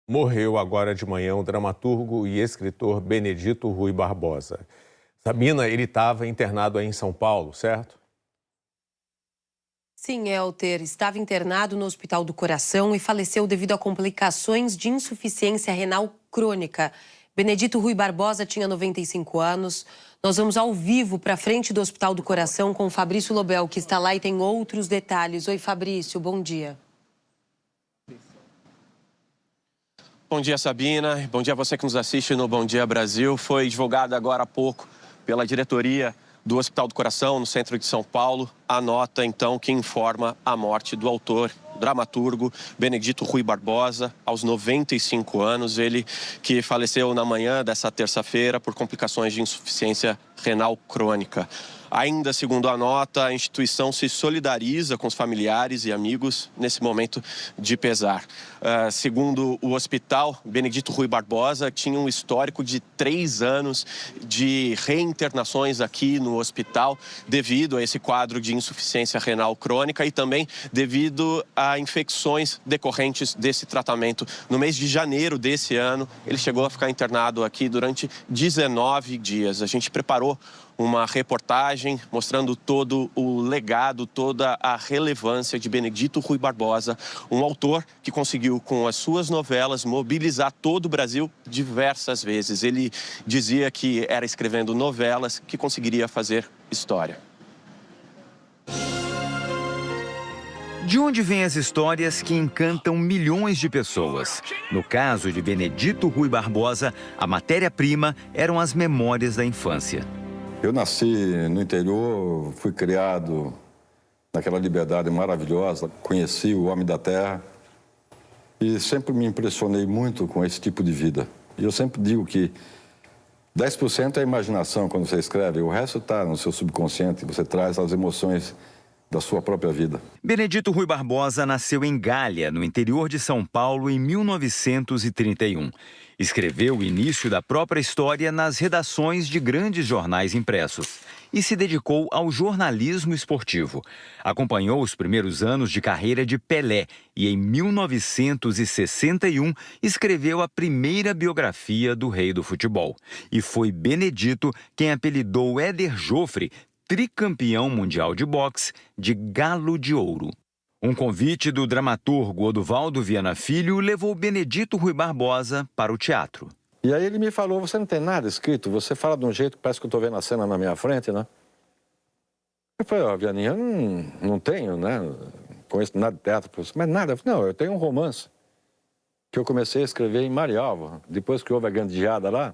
Morreu agora de manhã o dramaturgo e escritor Benedito Rui Barbosa. Sabina, ele estava internado aí em São Paulo, certo? Sim, Elter estava internado no Hospital do Coração e faleceu devido a complicações de insuficiência renal crônica. Benedito Rui Barbosa tinha 95 anos. Nós vamos ao vivo para frente do Hospital do Coração com o Fabrício Lobel, que está lá e tem outros detalhes. Oi, Fabrício, bom dia. Bom dia, Sabina. Bom dia a você que nos assiste no Bom Dia Brasil. Foi divulgado agora há pouco pela diretoria do Hospital do Coração, no centro de São Paulo, a nota, então, que informa a morte do autor, dramaturgo Benedito Rui Barbosa, aos 95 anos. Ele que faleceu na manhã dessa terça-feira por complicações de insuficiência renal crônica. Ainda segundo a nota, a instituição se solidariza com os familiares e amigos nesse momento de pesar. Segundo o hospital, Benedito Rui Barbosa tinha um histórico de 3 anos de reinternações aqui no hospital devido a esse quadro de insuficiência renal crônica e também devido a infecções decorrentes desse tratamento. No mês de janeiro desse ano, ele chegou a ficar internado aqui durante 19 dias. A gente preparou uma reportagem mostrando todo o legado, toda a relevância de Benedito Rui Barbosa, um autor que conseguiu, com as suas novelas, mobilizar todo o Brasil diversas vezes. Ele dizia que era escrevendo novelas que conseguiria fazer história. De onde vêm as histórias que encantam milhões de pessoas? No caso de Benedito Rui Barbosa, a matéria-prima eram as memórias da infância. Eu nasci no interior, fui criado naquela liberdade maravilhosa, conheci o homem da terra e sempre me impressionei muito com esse tipo de vida. E eu sempre digo que 10% é a imaginação quando você escreve, o resto está no seu subconsciente, você traz as emoções da sua própria vida. Benedito Rui Barbosa nasceu em Galha, no interior de São Paulo, em 1931. Escreveu o início da própria história nas redações de grandes jornais impressos e se dedicou ao jornalismo esportivo. Acompanhou os primeiros anos de carreira de Pelé e, em 1961, escreveu a primeira biografia do rei do futebol. E foi Benedito quem apelidou Éder Joffre, tricampeão mundial de boxe, de Galo de Ouro. Um convite do dramaturgo Oduvaldo Viana Filho levou Benedito Rui Barbosa para o teatro. E aí ele me falou, você não tem nada escrito, você fala de um jeito que parece que eu estou vendo a cena na minha frente, né? Eu falei, ó, Vianinha, eu não tenho, né? Não conheço nada de teatro, mas nada. Eu falei, não, eu tenho um romance que eu comecei a escrever em Marialva, depois que houve a grande geada lá.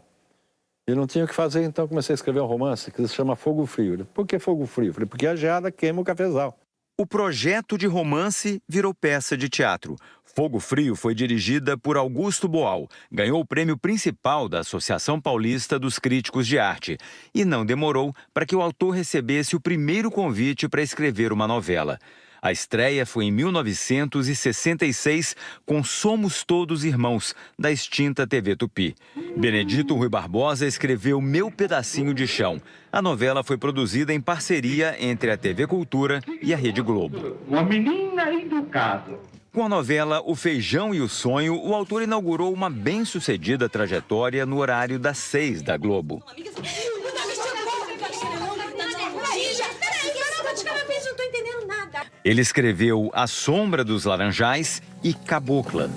E não tinha o que fazer, então comecei a escrever um romance que se chama Fogo Frio. Por que Fogo Frio? Falei, porque a geada queima o cafezal. O projeto de romance virou peça de teatro. Fogo Frio foi dirigida por Augusto Boal, ganhou o prêmio principal da Associação Paulista dos Críticos de Arte. E não demorou para que o autor recebesse o primeiro convite para escrever uma novela. A estreia foi em 1966 com Somos Todos Irmãos, da extinta TV Tupi. Benedito Rui Barbosa escreveu Meu Pedacinho de Chão. A novela foi produzida em parceria entre a TV Cultura e a Rede Globo. Uma menina educada. Com a novela O Feijão e o Sonho, o autor inaugurou uma bem-sucedida trajetória no horário das 6 da Globo. Ele escreveu A Sombra dos Laranjais e Cabocla.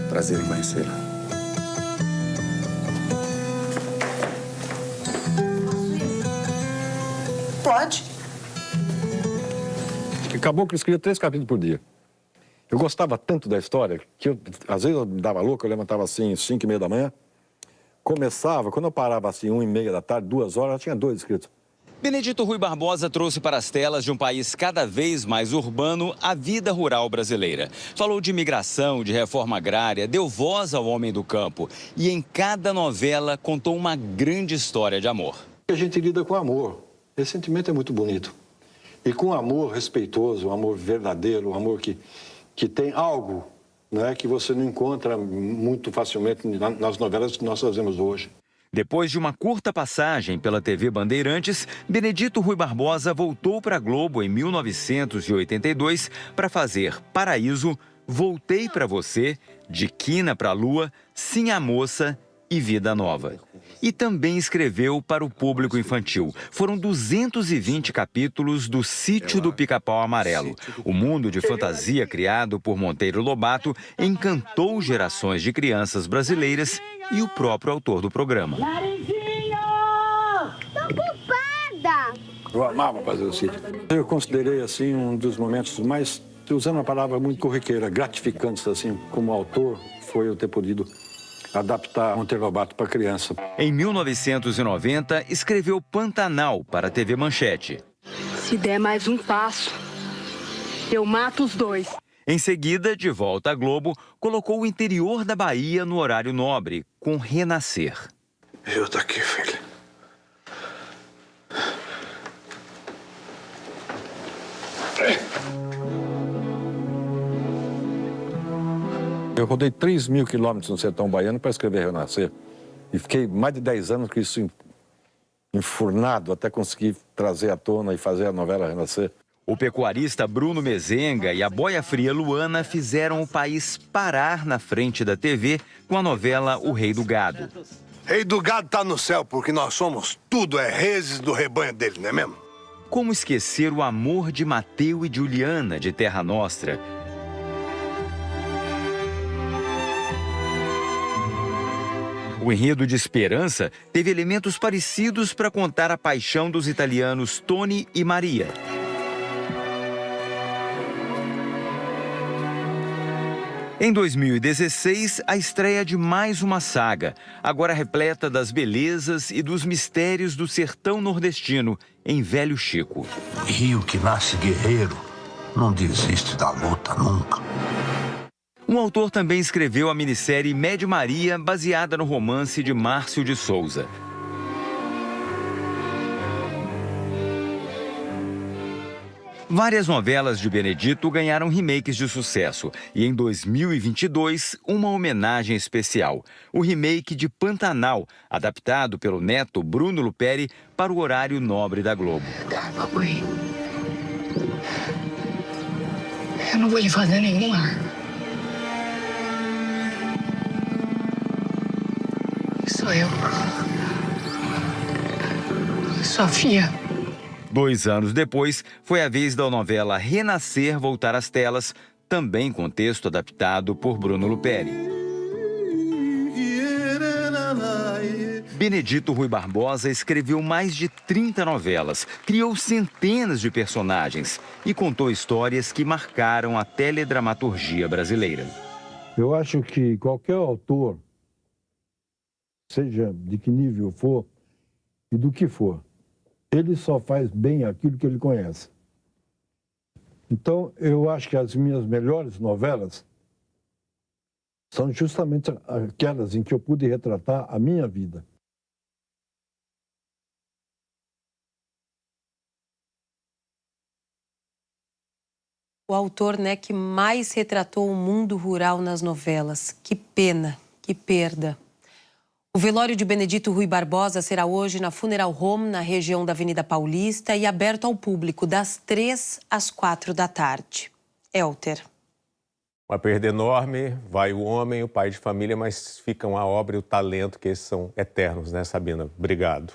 Prazer em conhecê-la. Pode. E Caboclo escrevia 3 capítulos por dia. Eu gostava tanto da história que às vezes eu me dava louco, eu levantava assim 5h30 da manhã. Começava, quando eu parava assim 1h30 da tarde, 2 horas, já tinha 2 escritos. Benedito Rui Barbosa trouxe para as telas de um país cada vez mais urbano a vida rural brasileira. Falou de imigração, de reforma agrária, deu voz ao homem do campo e em cada novela contou uma grande história de amor. A gente lida com amor. Esse sentimento é muito bonito. E com amor respeitoso, um amor verdadeiro, um amor que tem algo, né, que você não encontra muito facilmente nas novelas que nós fazemos hoje. Depois de uma curta passagem pela TV Bandeirantes, Benedito Rui Barbosa voltou para a Globo em 1982 para fazer Paraíso, Voltei pra Você, De Quina pra Lua, Sim a Moça e Vida Nova. E também escreveu para o público infantil. Foram 220 capítulos do Sítio do Pica-Pau Amarelo. O mundo de fantasia criado por Monteiro Lobato encantou gerações de crianças brasileiras e o próprio autor do programa. Narizinho! Tô ocupada! Eu amava fazer o sítio. Eu considerei, assim, um dos momentos mais, usando uma palavra muito corriqueira, gratificantes, assim, como autor, foi eu ter podido adaptar Monteiro Lobato para criança. Em 1990, escreveu Pantanal para a TV Manchete. Se der mais um passo, eu mato os dois. Em seguida, de volta à Globo, colocou o interior da Bahia no horário nobre, com Renascer. Eu tô aqui, filho. Eu rodei 3.000 quilômetros no sertão baiano para escrever Renascer. E fiquei mais de 10 anos com isso enfurnado até conseguir trazer à tona e fazer a novela Renascer. O pecuarista Bruno Mezenga e a boia fria Luana fizeram o país parar na frente da TV com a novela O Rei do Gado. Rei do gado tá no céu, porque nós somos tudo, é reses do rebanho dele, não é mesmo? Como esquecer o amor de Mateu e Juliana de Terra Nostra? O enredo de Esperança teve elementos parecidos para contar a paixão dos italianos Tony e Maria. Em 2016, a estreia de mais uma saga, agora repleta das belezas e dos mistérios do sertão nordestino, em Velho Chico. Rio que nasce guerreiro não desiste da luta nunca. Um autor também escreveu a minissérie Média Maria, baseada no romance de Márcio de Souza. Várias novelas de Benedito ganharam remakes de sucesso e em 2022, uma homenagem especial. O remake de Pantanal, adaptado pelo neto Bruno Luperi para o horário nobre da Globo. Tá, papai. Eu não vou lhe fazer nenhuma. Sou eu. Sofia. 2 anos depois, foi a vez da novela Renascer voltar às telas, também com texto adaptado por Bruno Luperi. Benedito Rui Barbosa escreveu mais de 30 novelas, criou centenas de personagens e contou histórias que marcaram a teledramaturgia brasileira. Eu acho que qualquer autor, seja de que nível for e do que for, ele só faz bem aquilo que ele conhece. Então, eu acho que as minhas melhores novelas são justamente aquelas em que eu pude retratar a minha vida. O autor, né, que mais retratou o mundo rural nas novelas. Que pena, que perda. O velório de Benedito Rui Barbosa será hoje na Funeral Home, na região da Avenida Paulista, e aberto ao público das 3 às 4 da tarde. Elter. Uma perda enorme, vai o homem, o pai de família, mas ficam a obra e o talento, que esses são eternos, né, Sabina? Obrigado.